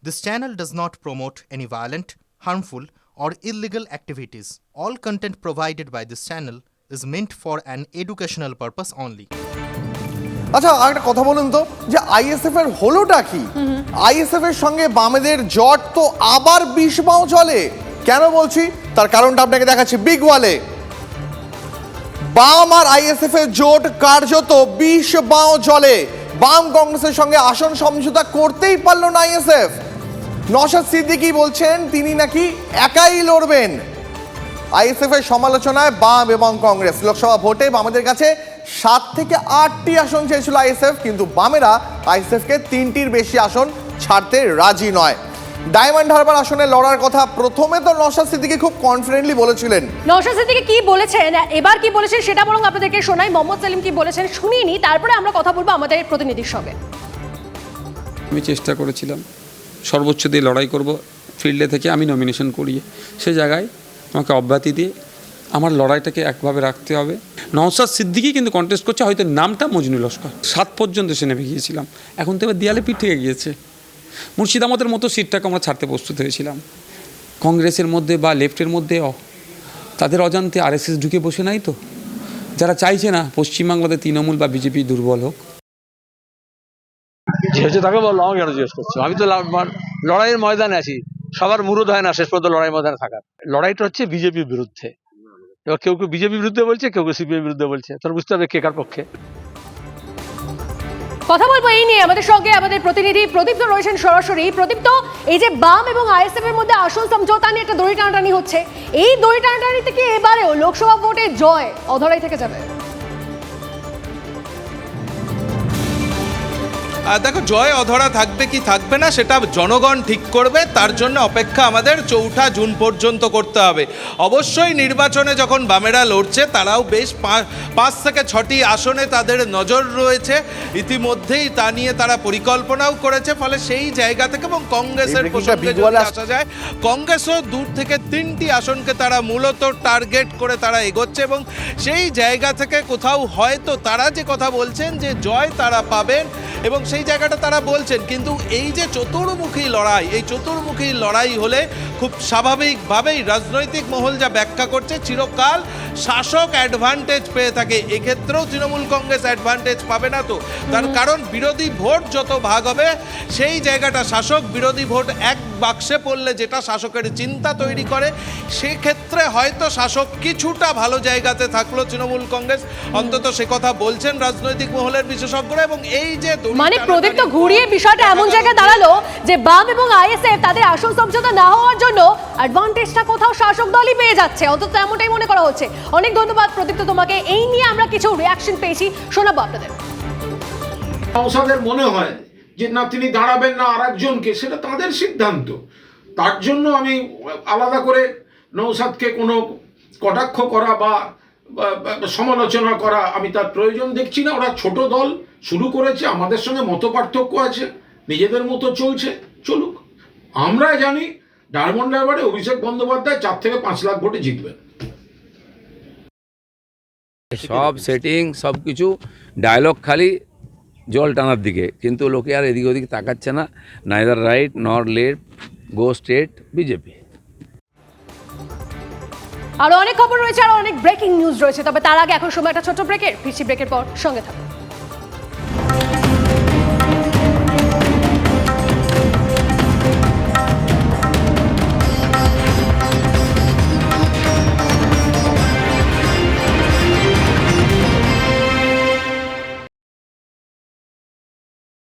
This channel does not promote any violent, harmful, or illegal activities. All content provided by this channel is meant for an educational purpose only. আচ্ছা আর একটা কথা বলুন তো, যে ISF এর হলোটা কি? আইএসএফ এর সঙ্গে বামেদের জট তো আবার 20 বাও চলে। কেন বলছি তার কারণটা আপনাকে দেখাচ্ছি। বিগ ওয়ালে বাম আর আইএসএফ এর জোট কার্যত 20 বাও চলে। বাম কংগ্রেসের সঙ্গে আসন সমঝোতা করতেই পারলো না আইএসএফ। নওশাদ সিদ্দিকী বলছেন তিনি নাকি একাই লড়বেন। আইএসএফ এর সমালোচনায় বাম এবং কংগ্রেস। লোকসভা ভোটে বামেদের কাছে 7 থেকে 8টি আসন চেয়েছিল আইএসএফ, কিন্তু বামেরা আইএসএফকে 3টির বেশি আসন ছাড়তে রাজি নয়। ডায়মন্ড হারবার আসনে লড়ার কথা প্রথমে তো নওশাদ সিদ্দিকী খুব কনফিডেন্টলি বলেছিলেন। নওশাদ সিদ্দিকী কি বলেছেন, এবার কি বলেছেন সেটা বরং আপনাদেরকে শোনাই। মোহাম্মদ সেলিম কি বলেছেন শুনিয়ে নি, তারপরে আমরা কথা বলবো আমাদের প্রতিনিধির সঙ্গে। আমি চেষ্টা করেছিলাম সর্বোচ্চ দিয়ে লড়াই করব, ফিল্ডে থেকে আমি নমিনেশন করিয়ে সে জায়গায় আমাকে অব্যাহতি দিয়ে আমার লড়াইটাকে একভাবে রাখতে হবে। নওশাদ সিদ্দিকী কিন্তু কন্টেস্ট করছে, হয়তো নামটা মজনু লস্কর। 7 পর্যন্ত সে নেমে গিয়েছিলাম, এখন তো এবার দেয়ালে পিঠ থেকে গিয়েছে। মুর্শিদাবাদের মতো সিটটাকে আমরা ছাড়তে প্রস্তুত হয়েছিলাম। কংগ্রেসের মধ্যে বা লেফটের মধ্যে তাদের অজান্তে আরএসএস ঢুকে বসে নাই তো, যারা চাইছে না পশ্চিমবাংলাতে তৃণমূল বা বিজেপি দুর্বল হোক। যেহেতু তাকে বললো, আমাকে কেন জিজ্ঞেস করছো? আমি তো লড়াইয়ের ময়দানে আছি, সবার মুরুদ হয় না শেষ পর্যন্ত লড়াই ময়দানে থাকার। লড়াইটা হচ্ছে বিজেপির বিরুদ্ধে। এবার কেউ কেউ বিজেপির বিরুদ্ধে বলছে, কেউ কেউ সিপিএম বিরুদ্ধে বলছে। তোর বুঝতে হবে কে কার পক্ষে। কথা বলবো এই নিয়ে আমাদের সঙ্গে আমাদের প্রতিনিধি প্রদীপ্ত রয়েছেন সরাসরি। প্রদীপ্ত, এই যে বাম এবং আইএসএফ এর মধ্যে আসন সমঝোতা নিয়ে একটা দড়ি টানাটানি হচ্ছে, এই দড়ি টানাটানি থেকে এবারেও লোকসভা ভোটে জয় অধরাই থেকে যাবে? দেখো, জয় অধরা থাকবে কি থাকবে না সেটা জনগণ ঠিক করবে। তার জন্য অপেক্ষা আমাদের 4 জুন পর্যন্ত করতে হবে। অবশ্যই নির্বাচনে যখন বামেরা লড়ছে তারাও বেশ 5 থেকে 6টি আসনে তাদের নজর রয়েছে ইতিমধ্যেই, তা নিয়ে তারা পরিকল্পনাও করেছে। ফলে সেই জায়গা থেকে এবং কংগ্রেসের প্রসঙ্গে যদি আসা যায়, কংগ্রেসও 2 থেকে 3টি আসনকে তারা মূলত টার্গেট করে তারা এগোচ্ছে এবং সেই জায়গা থেকে কোথাও হয়তো তারা যে কথা বলছেন যে জয় তারা পাবেন এবং সেই জায়গাটা তারা বলছেন। কিন্তু এই যে চতুর্মুখী লড়াই, এই চতুর্মুখী লড়াই হলে খুব স্বাভাবিকভাবেই রাজনৈতিক মহল যা ব্যাখ্যা করছে চিরকাল শাসক অ্যাডভান্টেজ পেয়ে থাকে। এক্ষেত্রেও তৃণমূল কংগ্রেস অ্যাডভান্টেজ পাবে না তো, তার কারণ বিরোধী ভোট যত ভাগ হবে সেই জায়গাটা শাসক, বিরোধী ভোট এক বাক্সে পড়লে যেটা শাসকের চিন্তা তৈরি করে, সেক্ষেত্রে হয়তো শাসক কিছুটা ভালো জায়গাতে থাকলো তৃণমূল কংগ্রেস, অন্তত সে কথা বলছেন রাজনৈতিক মহলের বিশেষজ্ঞরা। এবং এই যে মানে প্রদীপ তো ঘুরিয়ে বিষয়টা এমন জায়গায় দাঁড়ালো যে বাম এবং আইএসএফ তাদের আসন সমঝোতা না হওয়ার জন্য অ্যাডভান্টেজটা কোথাও শাসক দলই পেয়ে যাচ্ছে, অন্তত এমনটাই মনে করা হচ্ছে। অনেক ধন্যবাদ প্রদীপ তোমাকে। এই নিয়ে আমরা কিছু রিয়াকশন পেয়েছি, শোনাবো আপনাদের। নওশাদের মনে হয় যে না তিনি দাঁড়াবেন না আরেকজনকে, সেটা তাদের সিদ্ধান্ত। তার জন্য আমি আলাদা করে নওশাদকে কোনো কটাক্ষ করা বা সমালোচনা করা আমি তার প্রয়োজন দেখছি না। ওরা ছোট দল শুরু করেছে, আমাদের সঙ্গে মতপার্থক্য আছে, নিজেদের মতো চলছে, চলুক। আমরা জানি ডায়মন্ড হারবারে অভিষেক বন্দ্যোপাধ্যায় 4 থেকে 5 লাখ ভোটে জিতবেন। সব সেটিং সব কিছু ডায়লগ খালি জল টানার দিকে, কিন্তু লোকে আর এদিকে ওদিকে তাকাচ্ছে না। নাইদার রাইট নর লেফট, গো স্ট্রেট বিজেপি। আরো অনেক খবর রয়েছে, আরো অনেক ব্রেকিং নিউজ রয়েছে, তবে তার আগে এখন সময় একটা ছোট ব্রেকের। ফিরছি ব্রেকের পর, সঙ্গে থাকুন।